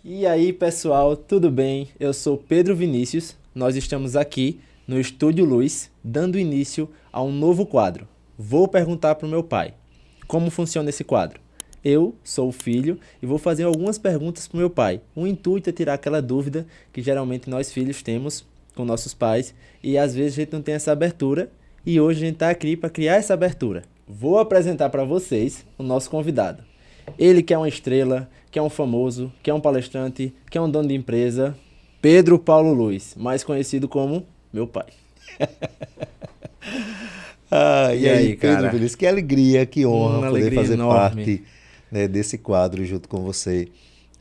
E aí, pessoal, tudo bem? Eu sou Pedro Vinícius. Nós estamos aqui no Estúdio Luz, dando início a um novo quadro. Vou perguntar para o meu pai como funciona esse quadro. Eu sou o filho e vou fazer algumas perguntas para o meu pai. O intuito é tirar aquela dúvida que geralmente nós filhos temos com nossos pais e às vezes a gente não tem essa abertura e hoje a gente está aqui para criar essa abertura. Vou apresentar para vocês o nosso convidado. Ele que é uma estrela, que é um famoso, que é um palestrante, que é um dono de empresa, Pedro Paulo Luiz, mais conhecido como meu pai. E E aí, aí, Pedro cara? Vinícius, que alegria, que honra Uma poder alegria fazer enorme. parte, né, desse quadro junto com você,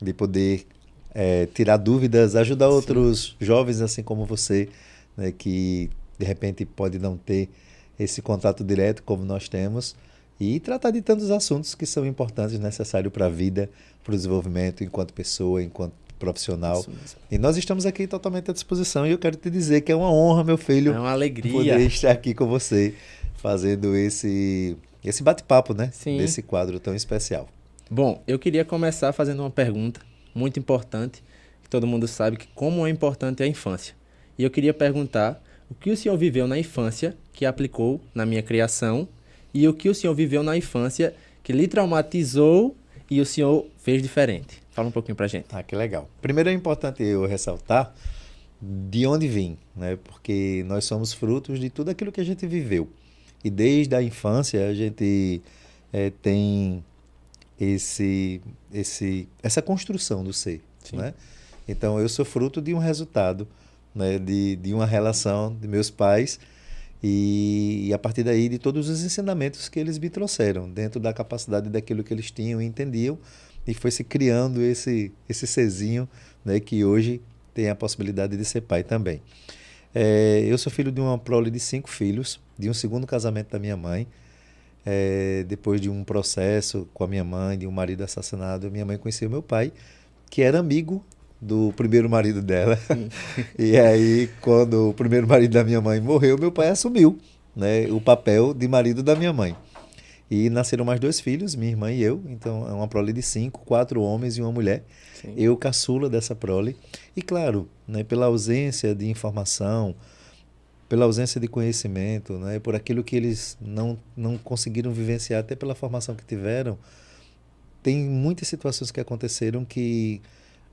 de poder tirar dúvidas, ajudar Sim. outros jovens assim como você, né, que de repente pode não ter esse contato direto como nós temos, e tratar de tantos assuntos que são importantes, necessários para a vida, para o desenvolvimento enquanto pessoa, enquanto profissional. Isso mesmo. E nós estamos aqui totalmente à disposição e eu quero te dizer que é uma honra, meu É filho, uma alegria. poder estar aqui com você fazendo esse bate-papo, né? Sim. Desse quadro tão especial. Bom, eu queria começar fazendo uma pergunta muito importante, que todo mundo sabe que como é importante a infância. E eu queria perguntar o que o senhor viveu na infância que aplicou na minha criação e o que o senhor viveu na infância que lhe traumatizou e o senhor fez diferente. Fala um pouquinho pra gente. Ah, que legal. Primeiro é importante eu ressaltar de onde vim, né? Porque nós somos frutos de tudo aquilo que a gente viveu. E desde a infância a gente tem essa construção do ser, Sim, né? Então eu sou fruto de um resultado, né? De uma relação de meus pais e a partir daí de todos os ensinamentos que eles me trouxeram, dentro da capacidade daquilo que eles tinham e entendiam, e foi se criando esse serzinho, né, que hoje tem a possibilidade de ser pai também. Eu sou filho de uma prole de 5 filhos, de um segundo casamento da minha mãe. Depois de um processo com a minha mãe, de um marido assassinado, minha mãe conheceu meu pai, que era amigo do primeiro marido dela. sim. E aí, quando o primeiro marido da minha mãe morreu, meu pai assumiu, né, o papel de marido da minha mãe. E nasceram mais 2 filhos, minha irmã e eu. Então, é uma prole de 5, 4 homens e uma mulher. Sim, Eu, caçula dessa prole. E claro, né, pela ausência de informação, pela ausência de conhecimento, né, por aquilo que eles não conseguiram vivenciar, até pela formação que tiveram, tem muitas situações que aconteceram que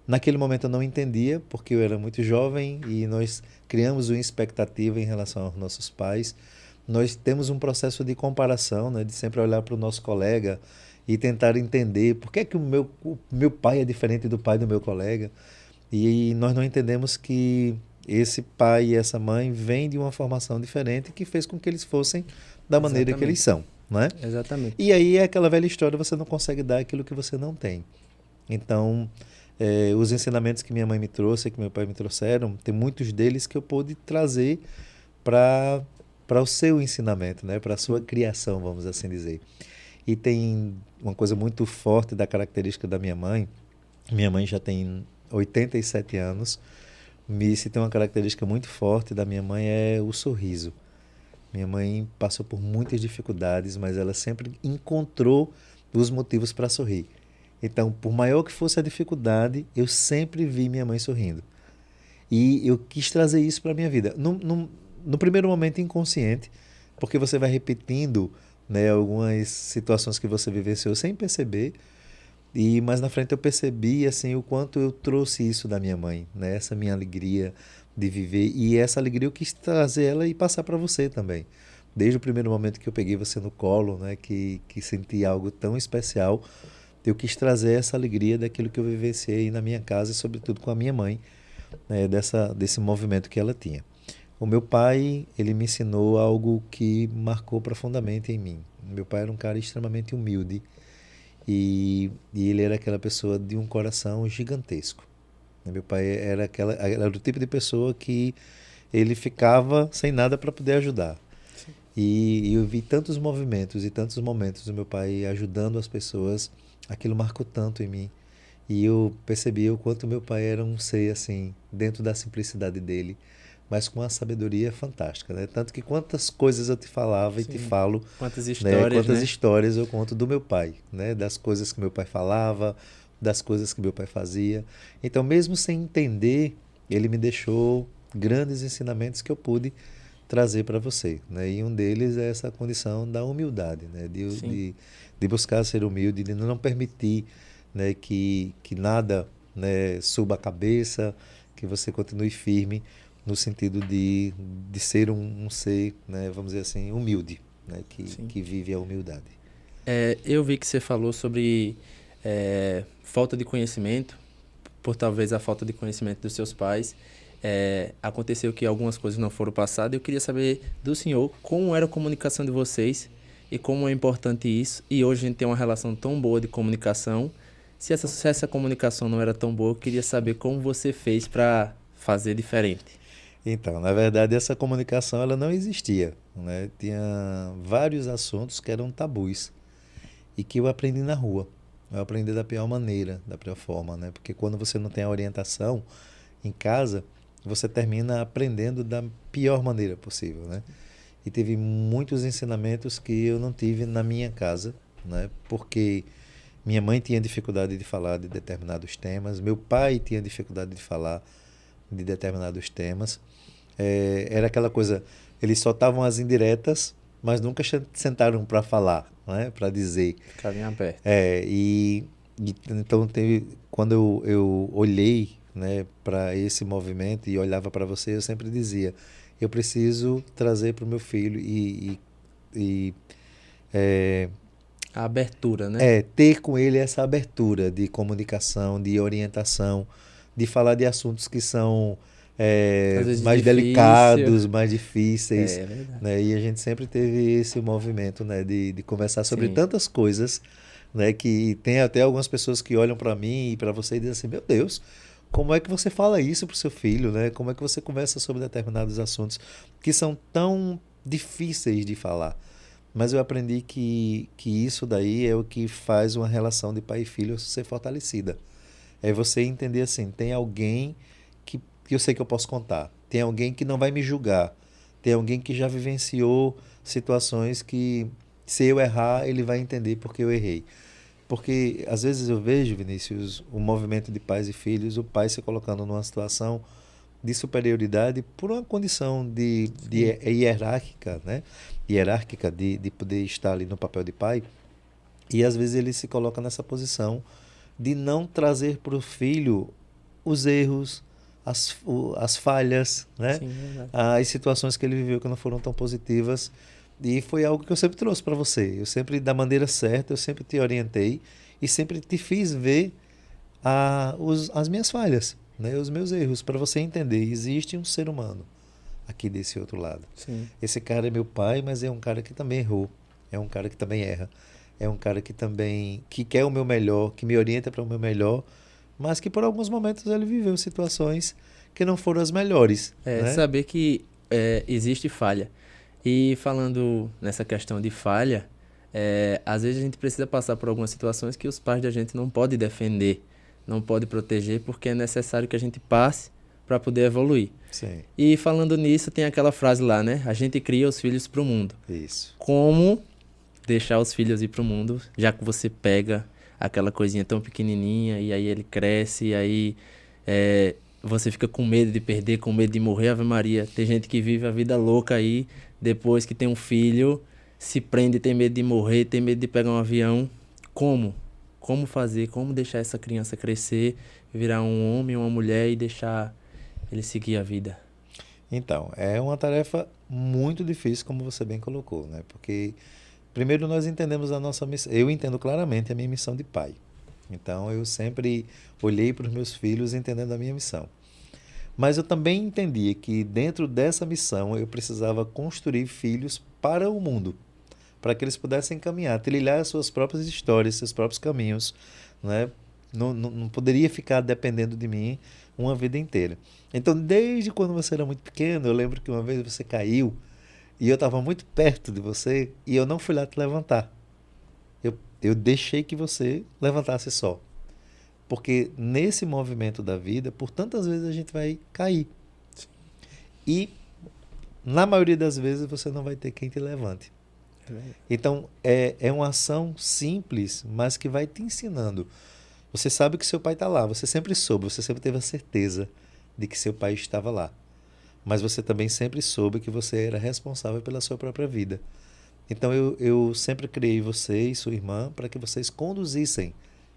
naquele momento eu não entendia, porque eu era muito jovem e nós criamos uma expectativa em relação aos nossos pais. Nós temos um processo de comparação, né, de sempre olhar para o nosso colega e tentar entender por que é que o meu pai é diferente do pai do meu colega. E nós não entendemos que esse pai e essa mãe vêm de uma formação diferente que fez com que eles fossem da maneira que eles exatamente. são, né? Exatamente. E aí é aquela velha história, você não consegue dar aquilo que você não tem. Então, os ensinamentos que minha mãe me trouxe, que meu pai me trouxeram, tem muitos deles que eu pude trazer para o seu ensinamento, né? Para a sua Sim. criação, vamos assim dizer. E tem uma coisa muito forte da característica da minha mãe. Minha mãe já tem 87 anos. Se tem uma característica muito forte da minha mãe é o sorriso. Minha mãe passou por muitas dificuldades, mas ela sempre encontrou os motivos para sorrir. Então, por maior que fosse a dificuldade, eu sempre vi minha mãe sorrindo. E eu quis trazer isso para a minha vida. No primeiro momento inconsciente, porque você vai repetindo, né, algumas situações que você vivenciou sem perceber, e mais na frente eu percebi assim o quanto eu trouxe isso da minha mãe, né? Essa minha alegria de viver e essa alegria eu quis trazer ela e passar para você também. Desde o primeiro momento que eu peguei você no colo, né, que senti algo tão especial, eu quis trazer essa alegria daquilo que eu vivenciei na minha casa e sobretudo com a minha mãe, né, desse movimento que ela tinha. O meu pai, ele me ensinou algo que marcou profundamente em mim. Meu pai era um cara extremamente humilde e ele era aquela pessoa de um coração gigantesco. Meu pai era do tipo de pessoa que ele ficava sem nada para poder ajudar. Sim. E eu vi tantos movimentos e tantos momentos do meu pai ajudando as pessoas, aquilo marcou tanto em mim. E eu percebi o quanto meu pai era um ser assim, dentro da simplicidade dele, mas com uma sabedoria fantástica, né? Tanto que quantas coisas eu te falava e te Sim. falo, Quantas né? histórias, Quantas né? histórias eu conto do meu pai, né? Das coisas que meu pai falava, das coisas que meu pai fazia. Então, mesmo sem entender, ele me deixou grandes ensinamentos que eu pude trazer para você, né? E um deles é essa condição da humildade, né? Sim. De buscar ser humilde, de não permitir, né, que nada, né, suba a cabeça, que você continue firme no sentido de ser um ser, né, vamos dizer assim, humilde, né, Sim. que vive a humildade. Eu vi que você falou sobre falta de conhecimento, por talvez a falta de conhecimento dos seus pais. Aconteceu que algumas coisas não foram passadas. Eu queria saber do senhor como era a comunicação de vocês e como é importante isso. E hoje a gente tem uma relação tão boa de comunicação. Se essa comunicação não era tão boa, eu queria saber como você fez para fazer diferente. Então, na verdade, essa comunicação ela não existia, né? Tinha vários assuntos que eram tabus e que eu aprendi na rua. Eu aprendi da pior maneira, da pior forma, né? Porque quando você não tem a orientação em casa, você termina aprendendo da pior maneira possível, né? E teve muitos ensinamentos que eu não tive na minha casa, né? Porque minha mãe tinha dificuldade de falar de determinados temas, meu pai tinha dificuldade de falar de determinados temas. Era aquela coisa, eles soltavam as indiretas, mas nunca sentaram para falar, né? Para dizer. Caminho aberto. Então quando eu olhei, né, para esse movimento e olhava para você, eu sempre dizia, eu preciso trazer para o meu filho e é, A abertura, né? ter com ele essa abertura de comunicação, de orientação, de falar de assuntos que são Às vezes mais difícil. delicados, mais difíceis, É verdade. né? E a gente sempre teve esse movimento, né, de conversar sobre Sim. tantas coisas, né, que tem até algumas pessoas que olham para mim e para você e dizem assim, meu Deus, como é que você fala isso para o seu filho, né? Como é que você conversa sobre determinados assuntos que são tão difíceis de falar? Mas eu aprendi que isso daí é o que faz uma relação de pai e filho ser fortalecida. É você entender assim, tem alguém que eu sei que eu posso contar. Tem alguém que não vai me julgar. Tem alguém que já vivenciou situações que, se eu errar, ele vai entender porque eu errei. Porque às vezes eu vejo, Vinícius, o movimento de pais e filhos, o pai se colocando numa situação de superioridade por uma condição de Sim. hierárquica, né? Hierárquica de poder estar ali no papel de pai. E às vezes ele se coloca nessa posição de não trazer para o filho os erros, as falhas, né? Sim, verdade. As situações que ele viveu que não foram tão positivas. E foi algo que eu sempre trouxe para você. Eu sempre, da maneira certa, eu sempre te orientei e sempre te fiz ver as minhas falhas, né? Os meus erros, para você entender, existe um ser humano aqui desse outro lado. Sim. Esse cara é meu pai, mas é um cara que também errou, é um cara que também erra, é um cara que também que quer o meu melhor, que me orienta para o meu melhor, mas que por alguns momentos ele viveu situações que não foram as melhores, né? Saber que existe falha. E falando nessa questão de falha, às vezes a gente precisa passar por algumas situações que os pais da gente não podem defender, não podem proteger, porque é necessário que a gente passe para poder evoluir. Sim, E falando nisso, tem aquela frase lá, né? A gente cria os filhos para o mundo. isso. Como deixar os filhos ir para o mundo, já que você pega aquela coisinha tão pequenininha e aí ele cresce e aí você fica com medo de perder, com medo de morrer, Ave Maria. Tem gente que vive a vida louca aí, depois que tem um filho, se prende, tem medo de morrer, tem medo de pegar um avião. Como? Como fazer? Como deixar essa criança crescer, virar um homem, uma mulher e deixar ele seguir a vida? Então, é uma tarefa muito difícil, como você bem colocou, né? Porque primeiro nós entendemos a nossa missão. Eu entendo claramente a minha missão de pai. Então, eu sempre olhei para os meus filhos entendendo a minha missão. Mas eu também entendia que dentro dessa missão eu precisava construir filhos para o mundo, para que eles pudessem caminhar, trilhar as suas próprias histórias, seus próprios caminhos, né? Não poderia ficar dependendo de mim uma vida inteira. Então, desde quando você era muito pequeno, eu lembro que uma vez você caiu e eu estava muito perto de você e eu não fui lá te levantar. Eu deixei que você levantasse só. Porque nesse movimento da vida, por tantas vezes a gente vai cair. E na maioria das vezes você não vai ter quem te levante. Então é uma ação simples, mas que vai te ensinando. Você sabe que seu pai está lá, você sempre soube, você sempre teve a certeza de que seu pai estava lá. Mas você também sempre soube que você era responsável pela sua própria vida. Então eu sempre criei você e sua irmã para que vocês conduzissem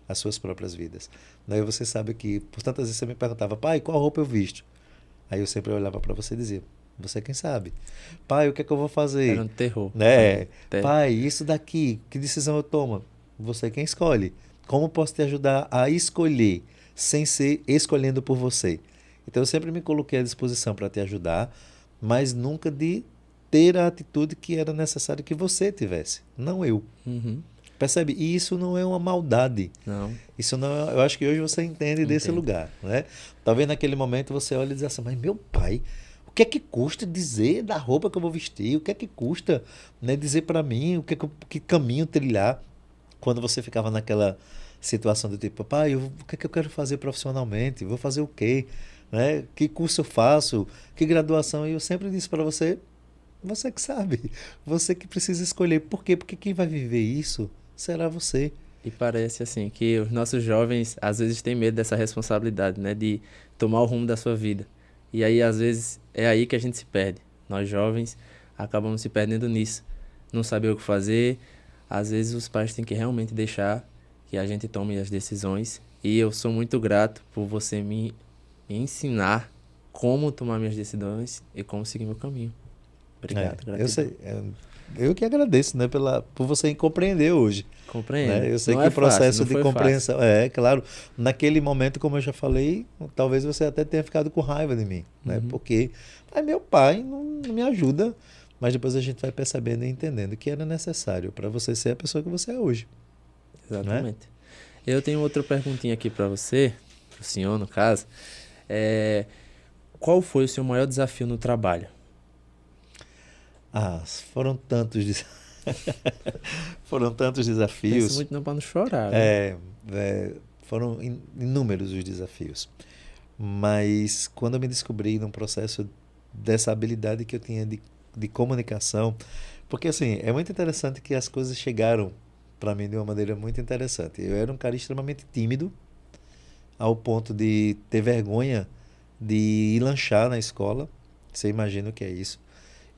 as suas próprias vidas. Daí você sabe que, por tantas vezes você me perguntava, pai, qual roupa eu visto? Aí eu sempre olhava para você e dizia, você é quem sabe. Pai, o que é que eu vou fazer? Era um terror. Né? Até. Pai, isso daqui, que decisão eu tomo? Você é quem escolhe. Como posso te ajudar a escolher, sem ser escolhendo por você? Então eu sempre me coloquei à disposição para te ajudar, mas nunca de ter a atitude que era necessário que você tivesse, não eu. Uhum. Percebe? E isso não é uma maldade. Não, Isso não é, eu acho que hoje você entende desse entendo. lugar, né? Talvez naquele momento você olhe e diz assim, mas meu pai, o que é que custa dizer da roupa que eu vou vestir? O que é que custa, né, dizer para mim o que, que caminho trilhar? Quando você ficava naquela situação do tipo, pai, o que é que eu quero fazer profissionalmente? Vou fazer o quê? Né? Que curso eu faço? Que graduação? E eu sempre disse para você, você que sabe, você que precisa escolher. Por quê? Porque quem vai viver isso será você. E parece assim que os nossos jovens às vezes têm medo dessa responsabilidade, né, de tomar o rumo da sua vida. E aí às vezes é aí que a gente se perde. Nós jovens acabamos se perdendo nisso. Não saber o que fazer. Às vezes os pais têm que realmente deixar que a gente tome as decisões. E eu sou muito grato por você me ensinar como tomar minhas decisões e como seguir meu caminho. Obrigado, Eu gratidão. sei, eu que agradeço, né, por você compreender hoje. Compreendo. Né? Eu sei Não que é o fácil, processo não de foi fácil. compreensão, claro, naquele momento, como eu já falei, talvez você até tenha ficado com raiva de mim, né? Uhum, Porque meu pai não me ajuda, mas depois a gente vai percebendo e entendendo que era necessário para você ser a pessoa que você é hoje, né? exatamente. Eu tenho outra perguntinha aqui para você, para o senhor, no caso. É, qual foi o seu maior desafio no trabalho? Ah, foram tantos, foram tantos Penso desafios, muito não para não chorar, viu? é, foram inúmeros os desafios. Mas quando eu me descobri num processo dessa habilidade que eu tinha de comunicação, porque assim, é muito interessante que as coisas chegaram para mim de uma maneira muito interessante. Eu era um cara extremamente tímido, ao ponto de ter vergonha de ir lanchar na escola. Você imagina o que é isso?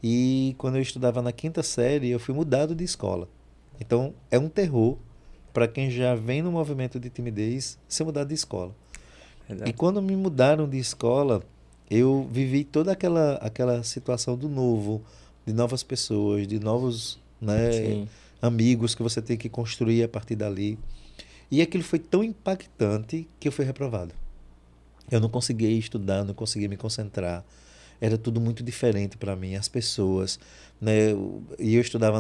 E quando eu estudava na quinta série, eu fui mudado de escola. Então, é um terror para quem já vem no movimento de timidez ser mudado de escola. E Verdade. quando me mudaram de escola, eu vivi toda aquela situação do novo, de novas pessoas, de novos, né, Sim. amigos que você tem que construir a partir dali. E aquilo foi tão impactante que eu fui reprovado. Eu não conseguia estudar, não conseguia me concentrar. Era tudo muito diferente para mim, as pessoas, né? E eu estudava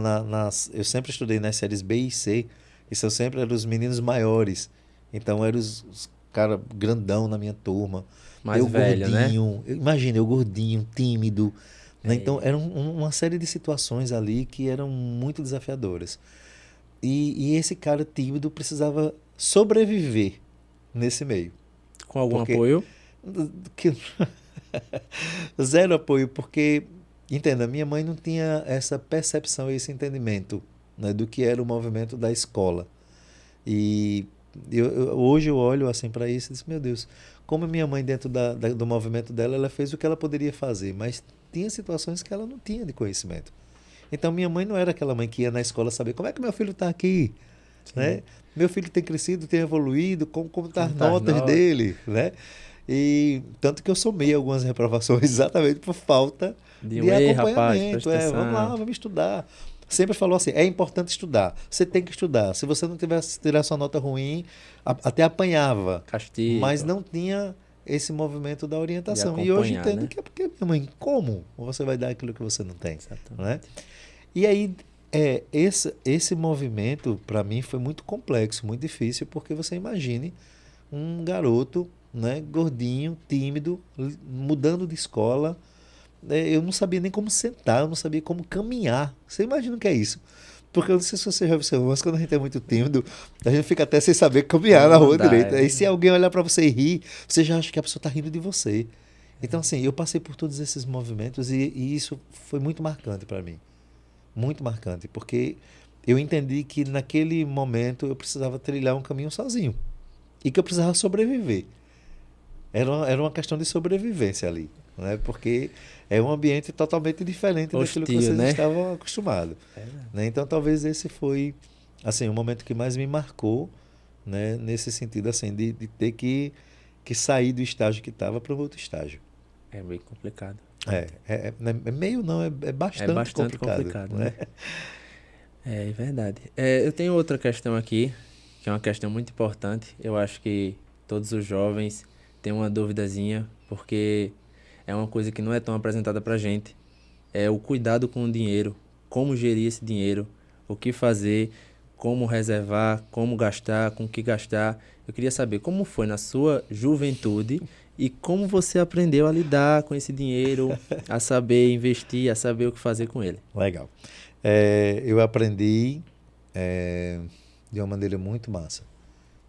eu sempre estudei nas séries B e C, e são sempre eram os meninos maiores. Então eram os cara grandão na minha turma. Mais Eu velho, né? gordinho, imagina, eu gordinho, tímido, né? Então É, era uma série de situações ali que eram muito desafiadoras. E esse cara tímido precisava sobreviver nesse meio. com algum Porque apoio? que, zero apoio, porque, entenda, minha mãe não tinha essa percepção, esse entendimento, né, do que era o movimento da escola. E hoje eu olho assim para isso e digo, meu Deus, como minha mãe dentro do movimento dela, ela fez o que ela poderia fazer, mas tinha situações que ela não tinha de conhecimento. Então minha mãe não era aquela mãe que ia na escola saber como é que meu filho está aqui, Sim. né? Meu filho tem crescido, tem evoluído, como tá Como as tá as notas notas? dele, né? E tanto que eu somei algumas reprovações exatamente por falta De de um, ei, rapaz, acompanhamento. presta Vamos lá, atenção. vamos estudar. Sempre falou assim, é importante estudar. Você tem que estudar. Se você não tivesse tirar sua nota ruim, até apanhava, mas Castigo. não tinha esse movimento da De orientação. E hoje acompanhar, entendo né? que é porque, minha mãe, como você vai dar aquilo que você não tem, né? Exatamente. E aí, esse movimento, para mim, foi muito complexo, muito difícil, porque você imagine um garoto, né, gordinho, tímido, mudando de escola. Eu não sabia nem como sentar, eu não sabia como caminhar. Você imagina o que é isso? Porque eu não sei se você já observou, mas quando a gente é muito tímido, a gente fica até sem saber caminhar na Como rua andar, é direita. E se verdade. alguém olhar para você e rir, você já acha que a pessoa está rindo de você. Então, assim, eu passei por todos esses movimentos e isso foi muito marcante para mim. Muito marcante, porque eu entendi que naquele momento eu precisava trilhar um caminho sozinho. e que eu precisava sobreviver. Era uma questão de sobrevivência ali, né? Porque é um ambiente totalmente diferente daquilo que Hostil, vocês né? estavam acostumados. Né? Então, talvez esse foi assim, o momento que mais me marcou, né? Nesse sentido assim, de ter que sair do estágio que estava para outro estágio. É bem complicado. É meio não, é É bastante bastante complicado, complicado, né? né? É verdade. Eu tenho outra questão aqui, que é uma questão muito importante. Eu acho que todos os jovens têm uma duvidazinha, porque é uma coisa que não é tão apresentada pra gente. É o cuidado com o dinheiro, como gerir esse dinheiro, o que fazer, como reservar, como gastar, com o que gastar. Eu queria saber como foi na sua juventude e como você aprendeu a lidar com esse dinheiro, a saber investir, a saber o que fazer com ele. Legal. Eu aprendi de uma maneira muito massa,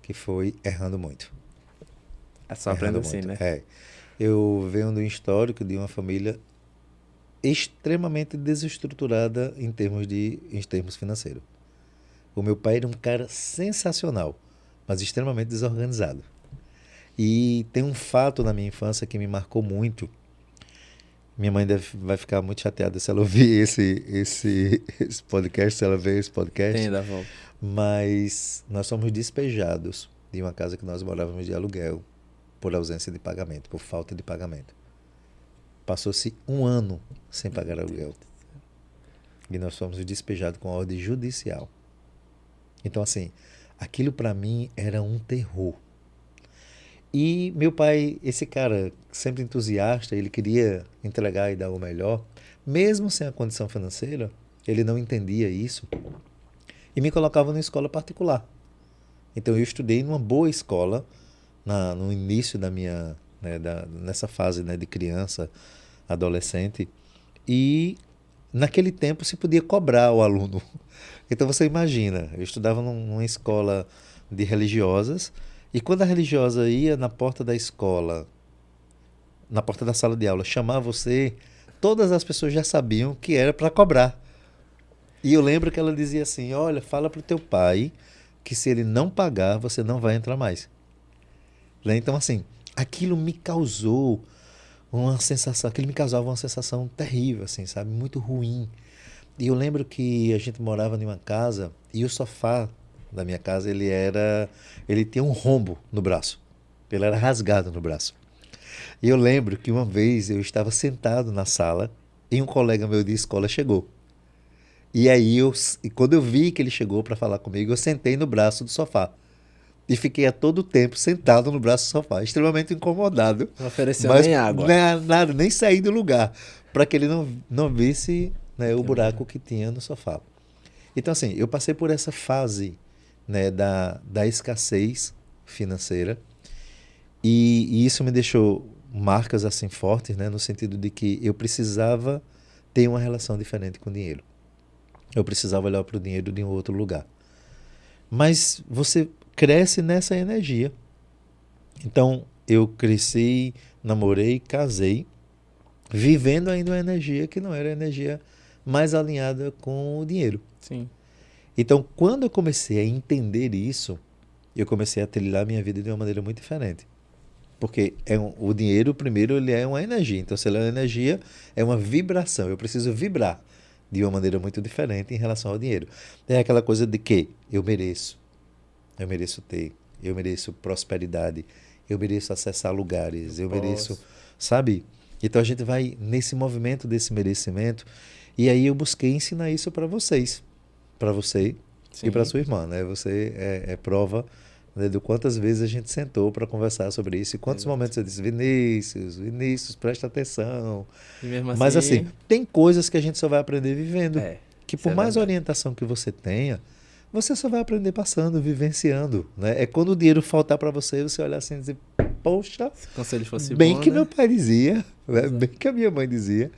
que foi errando muito. É só aprender Errando assim, muito. né? Eu venho do histórico de uma família extremamente desestruturada em termos financeiros. O meu pai era um cara sensacional, mas extremamente desorganizado. E tem um fato na minha infância que me marcou muito. Minha mãe vai ficar muito chateada se ela ouvir esse podcast, se ela ver esse podcast. Entenda, Val. Mas nós somos despejados de uma casa que nós morávamos de aluguel por ausência de pagamento, por falta de pagamento. Passou-se um ano sem pagar aluguel. E nós fomos despejados com ordem judicial. Então, assim, aquilo para mim era um terror. E meu pai, esse cara sempre entusiasta, ele queria entregar e dar o melhor, mesmo sem a condição financeira, ele não entendia isso e me colocava numa escola particular. Então eu estudei numa boa escola no início da minha, né, nessa fase, né, de criança, adolescente, e naquele tempo se podia cobrar o aluno. Então você imagina, eu estudava numa escola de religiosas, e quando a religiosa ia na porta da escola, na porta da sala de aula, chamar você, todas as pessoas já sabiam que era para cobrar. E eu lembro que ela dizia assim: olha, fala para o teu pai que se ele não pagar, você não vai entrar mais. Né? Então, assim, aquilo me causou uma sensação, aquilo me causava uma sensação terrível, assim, sabe? Muito ruim. E eu lembro que a gente morava em uma casa e o sofá da minha casa, ele tinha um rombo no braço. Ele era rasgado no braço. E eu lembro que uma vez eu estava sentado na sala e um colega meu de escola chegou. E aí, quando eu vi que ele chegou para falar comigo, eu sentei no braço do sofá. E fiquei a todo tempo sentado no braço do sofá, extremamente incomodado. Não ofereceu Mas nem água. nada, nem saí do lugar, para que ele não visse, né, o buraco que tinha no sofá. Então, assim, eu passei por essa fase, né, da escassez financeira, e isso me deixou marcas assim fortes, né, no sentido de que eu precisava ter uma relação diferente com o dinheiro. Eu precisava olhar para o dinheiro de um outro lugar. Mas você cresce nessa energia. Então, eu cresci, namorei, casei, vivendo ainda uma energia que não era a energia mais alinhada com o dinheiro. Sim. Então, quando eu comecei a entender isso, eu comecei a trilhar minha vida de uma maneira muito diferente. Porque o dinheiro, primeiro, ele é uma energia. Então, se ele é uma energia, é uma vibração. Eu preciso vibrar de uma maneira muito diferente em relação ao dinheiro. É aquela coisa de que eu mereço ter, eu mereço prosperidade, eu mereço acessar lugares, eu mereço, sabe? Então a gente vai nesse movimento desse merecimento, e aí eu busquei ensinar isso para vocês, para você Sim. e para sua irmã, né? Você é prova, né, de quantas vezes a gente sentou para conversar sobre isso, e quantos momentos eu disse: Vinícius, presta atenção. E mesmo Mas assim, tem coisas que a gente só vai aprender vivendo, que por mais orientação que você tenha, você só vai aprender passando, vivenciando, né? É quando o dinheiro faltar para você, você olhar assim e dizer: poxa, se o conselho fosse bem bom, que né? meu pai dizia, né? Bem que a minha mãe dizia.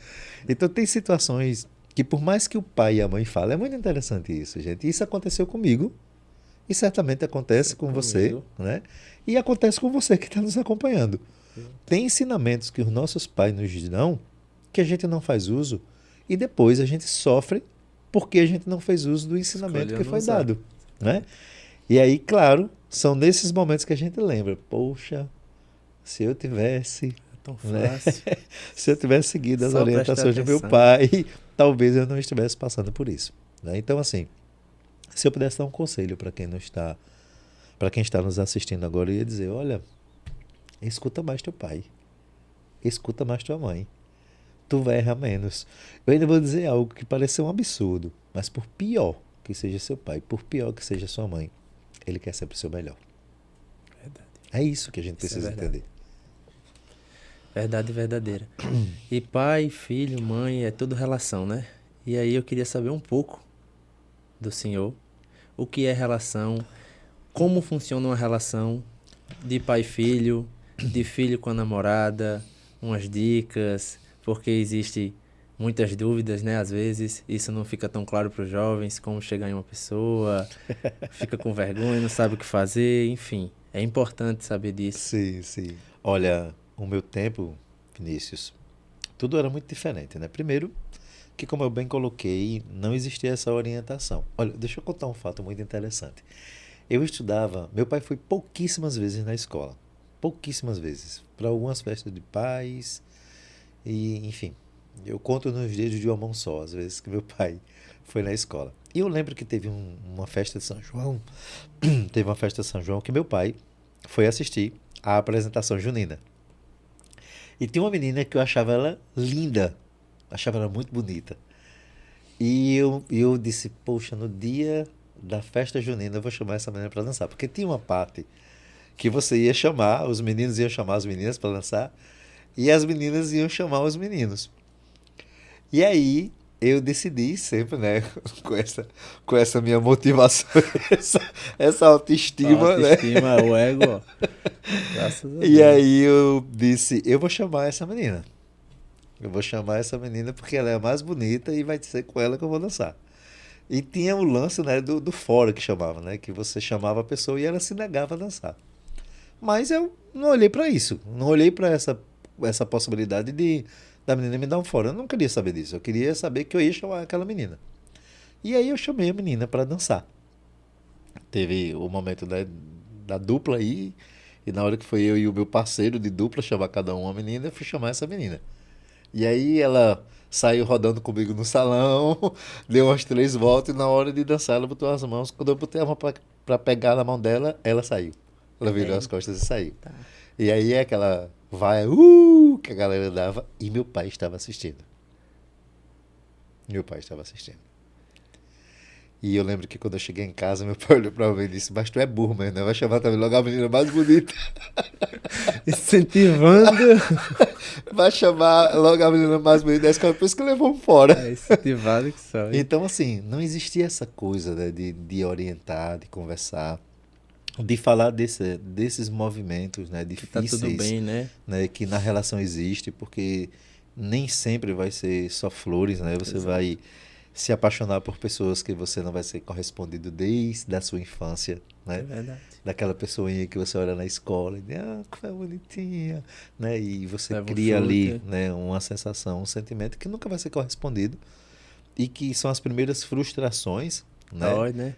Então tem situações que, por mais que o pai e a mãe falem, é muito interessante isso, gente. Isso aconteceu comigo e certamente acontece com você, né? E acontece com você que está nos acompanhando. Tem ensinamentos que os nossos pais nos dão que a gente não faz uso, e depois a gente sofre porque a gente não fez uso do ensinamento que foi dado, né? E aí, claro, são nesses momentos que a gente lembra, poxa, se eu tivesse, É tão né? fácil. Se eu tivesse seguido as Só prestar orientações do meu atenção. pai, talvez eu não estivesse passando por isso, né? Então, assim, se eu pudesse dar um conselho para quem não está, para quem está nos assistindo agora, eu ia dizer, olha, escuta mais teu pai, escuta mais tua mãe, tu vai errar menos. Eu ainda vou dizer algo que parece ser um absurdo, mas por pior que seja seu pai, por pior que seja sua mãe, ele quer sempre o seu melhor. Verdade. É isso que a gente Isso é precisa verdade. entender. Verdade verdadeira. E pai, filho, mãe, é tudo relação, né? E aí eu queria saber um pouco do senhor. O que é relação? Como funciona uma relação de pai e filho, de filho com a namorada, umas dicas, porque existe muitas dúvidas, né? Às vezes isso não fica tão claro para os jovens, como chegar em uma pessoa, fica com vergonha, não sabe o que fazer, enfim. É importante saber disso. Sim, sim. Olha, o meu tempo, Vinícius, tudo era muito diferente, né? Primeiro, que como eu bem coloquei, não existia essa orientação. Olha, deixa eu contar um fato muito interessante. Eu estudava, meu pai foi pouquíssimas vezes na escola, pouquíssimas vezes, para algumas festas de pais e, enfim, eu conto nos dedos de uma mão só, às vezes que meu pai foi na escola. E eu lembro que teve uma festa de São João, teve uma festa de São João que meu pai foi assistir à apresentação junina. E tinha uma menina que eu achava ela linda, achava ela muito bonita. E eu disse, poxa, no dia da festa junina eu vou chamar essa menina para dançar. Porque tinha uma parte que você ia chamar, os meninos iam chamar as meninas para dançar, e as meninas iam chamar os meninos. E aí eu decidi sempre, né, com essa minha motivação, essa A autoestima, né? autoestima, o ego, ó. Graças a E Deus. aí eu disse, eu vou chamar essa menina. Eu vou chamar essa menina porque ela é a mais bonita e vai ser com ela que eu vou dançar. E tinha o lance, né, do fora que chamava, né? Que você chamava a pessoa e ela se negava a dançar. Mas eu não olhei para isso. Não olhei para essa possibilidade da menina me dar um fora. Eu não queria saber disso. Eu queria saber que eu ia chamar aquela menina. E aí eu chamei a menina para dançar. Teve o momento da dupla aí. E na hora que foi eu e o meu parceiro de dupla chamar cada um uma menina, eu fui chamar essa menina. E aí ela saiu rodando comigo no salão, deu umas 3 voltas e na hora de dançar ela botou as mãos. Quando eu botei a mão pra pegar na mão dela, ela saiu. Ela virou as costas e saiu. Tá. E aí é aquela vai, que a galera dava e meu pai estava assistindo. Meu pai estava assistindo. E eu lembro que quando eu cheguei em casa, meu pai olhou pra mim e disse, mas tu é burro mesmo, né? Vai chamar também logo a menina mais bonita. Incentivando. Vai chamar logo a menina mais bonita da escola, por isso que levou fora. É incentivado que só, hein? Então, assim, não existia essa coisa, né, de orientar, de conversar, de falar desses movimentos, né, Que tá tudo difíceis, bem, né? né, que na relação existe, porque nem sempre vai ser só flores, né? Você vai se apaixonar por pessoas que você não vai ser correspondido desde a sua infância, É né? verdade. Daquela pessoinha que você olha na escola e diz, como é bonitinha, né? E você Leva um cria ali, chute. né, uma sensação, um sentimento que nunca vai ser correspondido e que são as primeiras frustrações, né, Dói, né?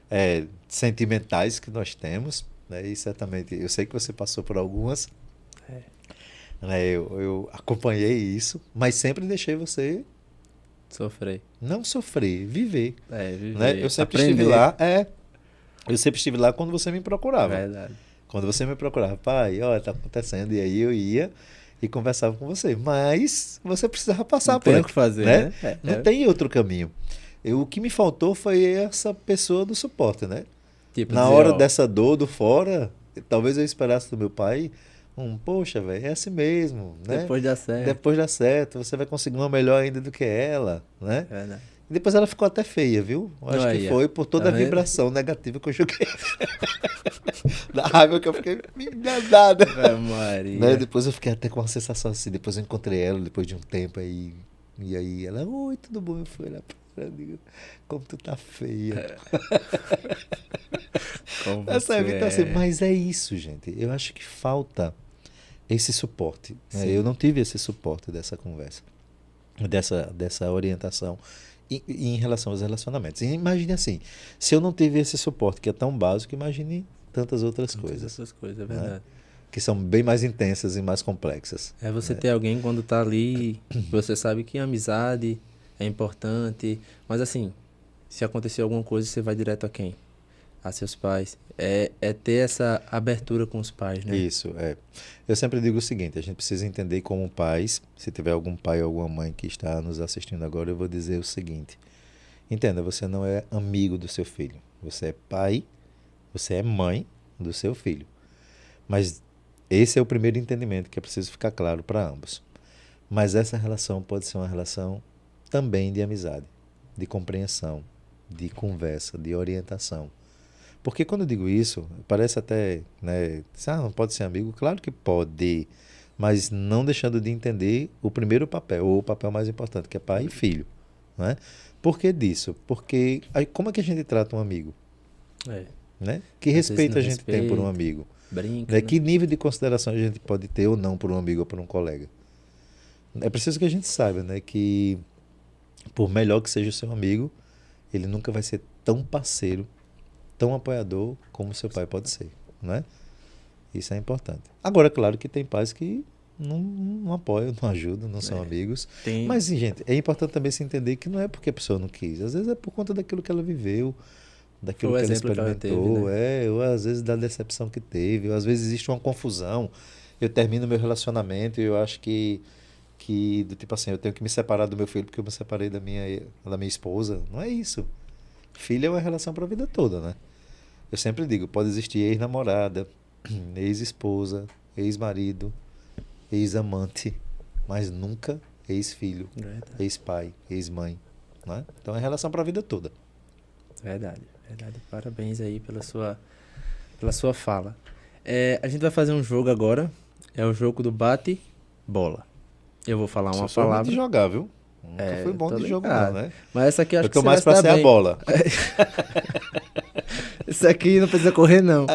sentimentais que nós temos, né? E certamente, eu sei que você passou por algumas, É. né? Eu acompanhei isso, mas sempre deixei você Sofrer. não sofrer, viver, É, né? viver. Eu sempre Aprender. estive lá, eu sempre estive lá quando você me procurava. Verdade. Quando você me procurava, pai, olha, tá acontecendo, e aí eu ia e conversava com você. Mas você precisava passar Não por tem o aqui, que fazer, né? né? Não tem outro caminho. O que me faltou foi essa pessoa do suporte, né? Tipo, Na dizer, hora ó, dessa dor do fora, talvez eu esperasse do meu pai poxa, velho, é assim mesmo, né? depois dá certo. Depois dá certo, você vai conseguir uma melhor ainda do que ela, né? É verdade. E depois ela ficou até feia, viu? Eu acho que Aí, ó. foi por toda Tá a vendo? vibração negativa que eu joguei. Da raiva que eu fiquei enganada. Ave Né? Maria. Depois eu fiquei até com uma sensação assim. Depois eu encontrei ela depois de um tempo aí. E aí ela, oi, tudo bom? Eu fui lá pra ela, digo, como tu tá feia. Como Essa você então, assim, é. mas é isso, gente. Eu acho que falta esse suporte, né? Sim. Eu não tive esse suporte dessa conversa, dessa orientação em relação aos relacionamentos. E imagine assim, se eu não tive esse suporte que é tão básico, imagine tantas outras Muitas coisas, outras coisas, é né? verdade. Que são bem mais intensas e mais complexas. É você ter alguém quando tá ali, você sabe que a amizade é importante, mas assim, se acontecer alguma coisa, você vai direto a quem? A seus pais. É ter essa abertura com os pais, né? Isso, é. Eu sempre digo o seguinte, a gente precisa entender como pais, se tiver algum pai ou alguma mãe que está nos assistindo agora, eu vou dizer o seguinte. Entenda, você não é amigo do seu filho. Você é pai, você é mãe do seu filho. Mas esse é o primeiro entendimento que é preciso ficar claro para ambos. Mas essa relação pode ser uma relação também de amizade, de compreensão, de conversa, de orientação. Porque quando eu digo isso, parece até, né, não pode ser amigo? Claro que pode, mas não deixando de entender o primeiro papel, ou o papel mais importante, que é pai e filho. Né? Por que disso? Porque aí, como é que a gente trata um amigo? É. Né? Que Às vezes respeito não a gente tem por um respeita, amigo? brinca, Né? né? Que nível de consideração a gente pode ter ou não por um amigo ou por um colega? É preciso que a gente saiba, né, que por melhor que seja o seu amigo, ele nunca vai ser tão parceiro, tão apoiador como seu pai pode ser, né? Isso é importante. Agora, claro que tem pais que não apoiam, não ajudam, não são amigos. Tem, Mas, gente, é importante também se entender que não é porque a pessoa não quis. Às vezes é por conta daquilo que ela viveu, daquilo Foi o que ela exemplo que ela experimentou, teve, né? ou às vezes da decepção que teve, ou às vezes existe uma confusão. Eu termino meu relacionamento e eu acho que do tipo assim, eu tenho que me separar do meu filho porque eu me separei da minha esposa. Não é isso. Filho é uma relação para a vida toda, né? Eu sempre digo, pode existir ex-namorada, ex-esposa, ex-marido, ex-amante, mas nunca ex-filho, Verdade, ex-pai, ex-mãe, né? Então é relação para a vida toda. verdade, verdade. Parabéns aí pela sua fala. A gente vai fazer um jogo agora. É o jogo do bate-bola. Eu vou falar uma Eu sou muito palavra. de jogar, viu? Nunca fui bom tô de jogo ligado. não, né? Mas essa aqui eu acho Eu que tô você mais vai pra se ser dar a bem. bola. Essa aqui não precisa correr, não.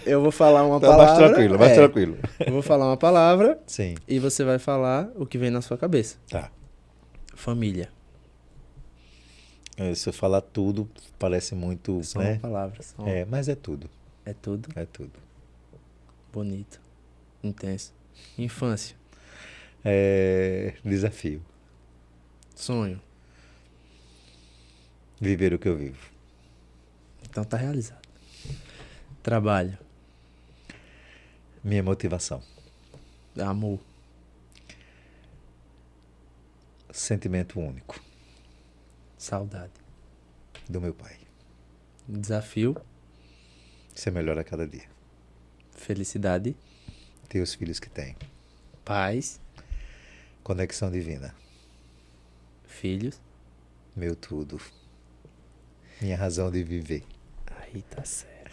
Eu vou falar uma Então palavra. mais tranquilo, mais tranquilo. Eu vou falar uma palavra Sim, e você vai falar o que vem na sua cabeça. tá. Família. Se eu falar tudo, parece muito, Só né? uma palavra. Mas é tudo, É tudo é tudo. bonito, intenso. Infância. Desafio. Sonho. Viver o que eu vivo. Então tá realizado. Trabalho. Minha motivação. Amor. Sentimento único Saudade. do meu pai. Desafio. Ser melhor a cada dia. Felicidade. Ter os filhos que tem. Paz. Conexão divina. Filhos. Meu tudo. Minha razão de viver. Aí tá certo.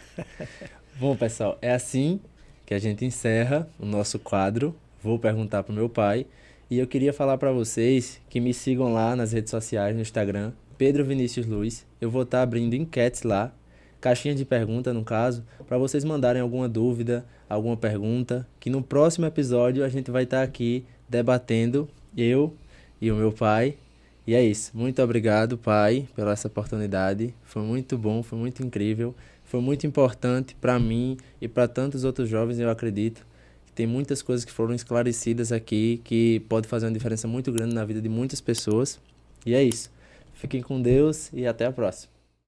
Bom, pessoal, é assim que a gente encerra o nosso quadro. Vou perguntar pro meu pai. E eu queria falar para vocês que me sigam lá nas redes sociais, no Instagram, Pedro Vinícius Luiz. Eu vou estar abrindo enquetes lá, caixinha de pergunta no caso, para vocês mandarem alguma dúvida, alguma pergunta, que no próximo episódio a gente vai estar aqui debatendo, eu e o meu pai. E é isso. Muito obrigado, pai, pela essa oportunidade. Foi muito bom, foi muito incrível, foi muito importante para mim e para tantos outros jovens, eu acredito. Tem muitas coisas que foram esclarecidas aqui que pode fazer uma diferença muito grande na vida de muitas pessoas. E é isso. Fiquem com Deus e até a próxima.